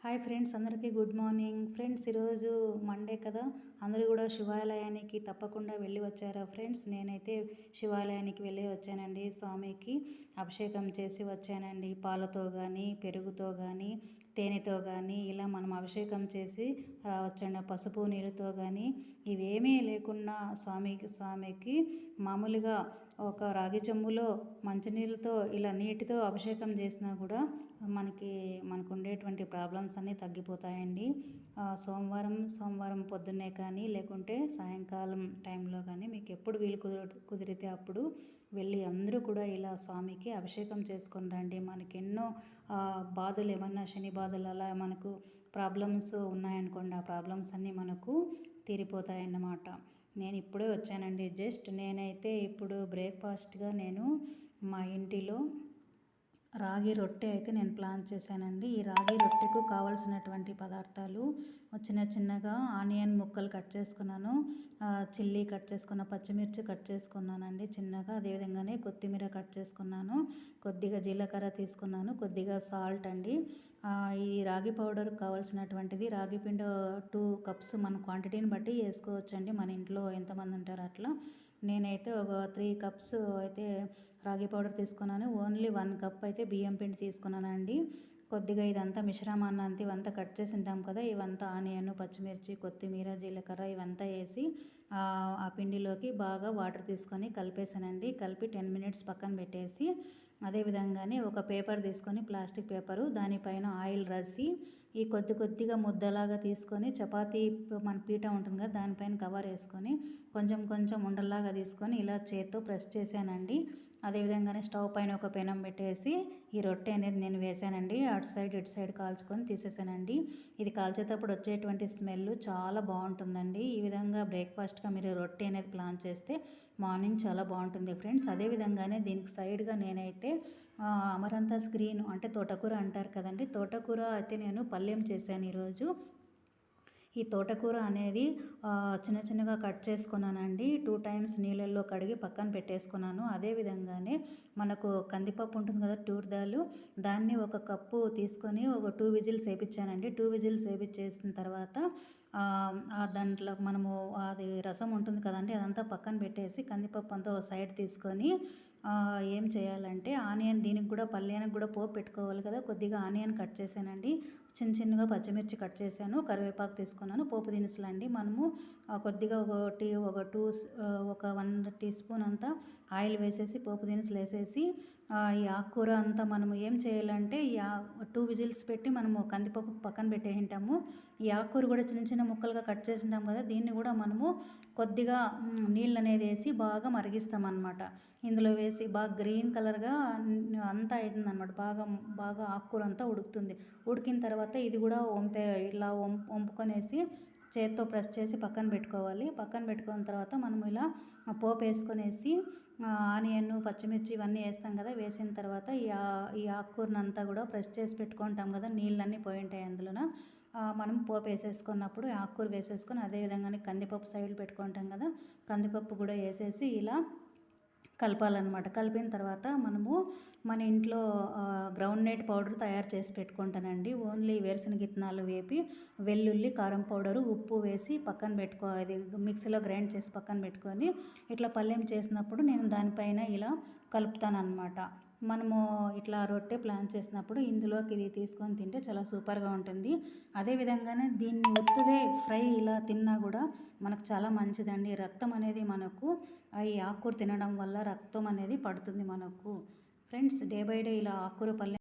Hi friends, అందరికీ good morning. Friends, ఈరోజు Monday కదా, అందరూ కూడా శివాలయానికి తప్పకుండా వెళ్ళి వచ్చారా ఫ్రెండ్స్? నేనైతే శివాలయానికి వెళ్ళి వచ్చానండి. స్వామికి అభిషేకం చేసి వచ్చానండి. పాలతో కానీ, పెరుగుతో కానీ, తేనెతో కానీ ఇలా మనం అభిషేకం చేసి రావచ్చండి. పసుపు నీళ్ళతో కానీ ఇవేమీ లేకుండా స్వామికి మామూలుగా ఒక రాగి చెంబులో మంచినీళ్ళతో ఇలా నీటితో అభిషేకం చేసినా కూడా మనకు ఉండేటువంటి ప్రాబ్లమ్స్ అన్నీ తగ్గిపోతాయండి. సోమవారం పొద్దున్నే కానీ లేకుంటే సాయంకాలం టైంలో కానీ మీకు ఎప్పుడు వీలు కుదిరితే అప్పుడు వెళ్ళి అందరూ కూడా ఇలా స్వామికి అభిషేకం చేసుకొని రండి. మనకి ఎన్నో బాధలు, ఏమన్నా శని బాధలు అలా మనకు ప్రాబ్లమ్స్ ఉన్నాయనుకోండి, ఆ ప్రాబ్లమ్స్ అన్నీ మనకు తీరిపోతాయన్నమాట. నేను ఇప్పుడే వచ్చానండి. నేనైతే ఇప్పుడు బ్రేక్ఫాస్ట్గా నేను మా ఇంటిలో రాగి రొట్టె అయితే నేను ప్లాన్ చేశానండి. ఈ రాగి రొట్టెకు కావలసినటువంటి పదార్థాలు చిన్నగా ఆనియన్ ముక్కలు కట్ చేసుకున్నాను, చిల్లీ కట్ చేసుకున్న, పచ్చిమిర్చి కట్ చేసుకున్నానండి చిన్నగా. అదేవిధంగానే కొత్తిమీర కట్ చేసుకున్నాను, కొద్దిగా జీలకర్ర తీసుకున్నాను, కొద్దిగా సాల్ట్ అండి. ఈ రాగి పౌడర్ కావాల్సినటువంటిది రాగి పిండి 2 కప్స్ మన క్వాంటిటీని బట్టి వేసుకోవచ్చండి. మన ఇంట్లో ఎంతమంది ఉంటారో అట్లా. నేనైతే ఒక 3 కప్స్ అయితే రాగి పౌడర్ తీసుకున్నాను. ఓన్లీ 1 కప్ అయితే బియ్యం పిండి తీసుకున్నానండి. కొద్దిగా ఇదంతా మిశ్రమాన్ని ఇవంతా కట్ చేసి ఉంటాం కదా, ఇవంతా ఆనియన్, పచ్చిమిర్చి, కొత్తిమీర, జీలకర్ర ఇవంతా వేసి ఆ పిండిలోకి బాగా వాటర్ తీసుకొని కలిపేసానండి. కలిపి 10 మినిట్స్ పక్కన పెట్టేసి, అదేవిధంగానే ఒక పేపర్ తీసుకొని, ప్లాస్టిక్ పేపరు, దానిపైన ఆయిల్ రాసి ఈ కొద్దిగా ముద్దలాగా తీసుకొని చపాతీ మన పీట ఉంటుంది కదా, దానిపైన కవర్ వేసుకొని కొంచెం ఉండల్లాగా తీసుకొని ఇలా చేత్తో ప్రెస్ చేశానండి. అదేవిధంగానే స్టవ్ పైన ఒక పెనం పెట్టేసి ఈ రొట్టె అనేది నేను వేసానండి. అటు సైడ్ కాల్చుకొని తీసేసానండి. ఇది కాల్చేటప్పుడు వచ్చేటువంటి స్మెల్ చాలా బాగుంటుందండి. ఈ విధంగా బ్రేక్ఫాస్ట్గా మీరు రొట్టె అనేది ప్లాన్ చేస్తే మార్నింగ్ చాలా బాగుంటుంది ఫ్రెండ్స్. అదేవిధంగానే దీనికి సైడ్గా నేనైతే అమరంతాస్ గ్రీన్ అంటే తోటకూర అంటారు కదండి, తోటకూర అయితే నేను పల్యం చేశాను ఈరోజు. ఈ తోటకూర అనేది చిన్నగా కట్ చేసుకున్నానండి. 2 టైమ్స్ నీళ్ళల్లో కడిగి పక్కన పెట్టేసుకున్నాను. అదేవిధంగానే మనకు కందిపప్పు ఉంటుంది కదా, టూర్ దాల్, దాన్ని 1 కప్పు తీసుకొని ఒక 2 విజిల్స్ వేయించానండి. 2 విజిల్స్ వేయించేసిన తర్వాత దాంట్లో మనము అది రసం ఉంటుంది కదండి, అదంతా పక్కన పెట్టేసి కందిపప్పు అంతా ఒక సైడ్ తీసుకొని ఏం చేయాలంటే దీనికి కూడా పల్యానికి కూడా పోపు పెట్టుకోవాలి కదా, కొద్దిగా ఆనియన్ కట్ చేశానండి. చిన్నగా పచ్చిమిర్చి కట్ చేశాను, కరివేపాకు తీసుకున్నాను, పోపు దినుసులు అండి. మనము కొద్దిగా ఒక 1 టీ స్పూన్ అంతా ఆయిల్ వేసేసి పోపు దినుసులు వేసేసి ఈ ఆకుకూర అంతా మనము ఏం చేయాలంటే 2 విజిల్స్ పెట్టి మనము కందిపప్పు పక్కన పెట్టేసింటాము. ఈ ఆకుకూర కూడా చిన్న ముక్కలుగా కట్ చేసింటాం కదా, దీన్ని కూడా మనము కొద్దిగా నీళ్ళు అనేది వేసి బాగా మరిగిస్తాం అన్నమాట. ఇందులో వేసి బాగా గ్రీన్ కలర్గా అంతా అవుతుందన్నమాట. బాగా ఆకుకూర అంతా ఉడుకుతుంది. ఉడికిన తర్వాత ఇది కూడా ఇలా వంపుకొనేసి చేత్తో ప్రెస్ చేసి పక్కన పెట్టుకోవాలి. పక్కన పెట్టుకున్న తర్వాత మనం ఇలా పోపు వేసుకొనేసి ఆనియన్, పచ్చిమిర్చి ఇవన్నీ వేస్తాం కదా, వేసిన తర్వాత ఈ ఆకుకూరను అంతా కూడా ప్రెస్ చేసి పెట్టుకుంటాం కదా, నీళ్ళన్నీ పోయి ఉంటాయి అందులోన. మనం పోపు వేసేసుకున్నప్పుడు ఆకుకూర వేసేసుకొని, అదేవిధంగానే కందిపప్పు సైడ్ పెట్టుకుంటాం కదా, కందిపప్పు కూడా వేసేసి ఇలా కలపాలన్నమాట. కలిపిన తర్వాత మనము మన ఇంట్లో గ్రౌండ్ నట్ పౌడర్ తయారు చేసి పెట్టుకుంటానండి. ఓన్లీ వేరుశనగ విత్తనాలు వేపి, వెల్లుల్లి, కారం పౌడరు, ఉప్పు వేసి పక్కన అది మిక్సీలో గ్రైండ్ చేసి పక్కన పెట్టుకొని ఇట్లా పల్లెం చేసినప్పుడు నేను దానిపైన ఇలా కలుపుతానన్నమాట. మనము ఇట్లా రొట్టె ప్లాన్ చేసినప్పుడు ఇందులోకి ఇది తీసుకొని తింటే చాలా సూపర్గా ఉంటుంది. అదేవిధంగానే దీన్ని ఉత్తుదే ఫ్రై ఇలా తిన్నా కూడా మనకు చాలా మంచిదండి. రక్తం అనేది మనకు ఈ ఆకుకూర తినడం వల్ల రక్తం అనేది పడుతుంది మనకు. ఫ్రెండ్స్, డే బై డే ఇలా ఆకుకూర పల్లెం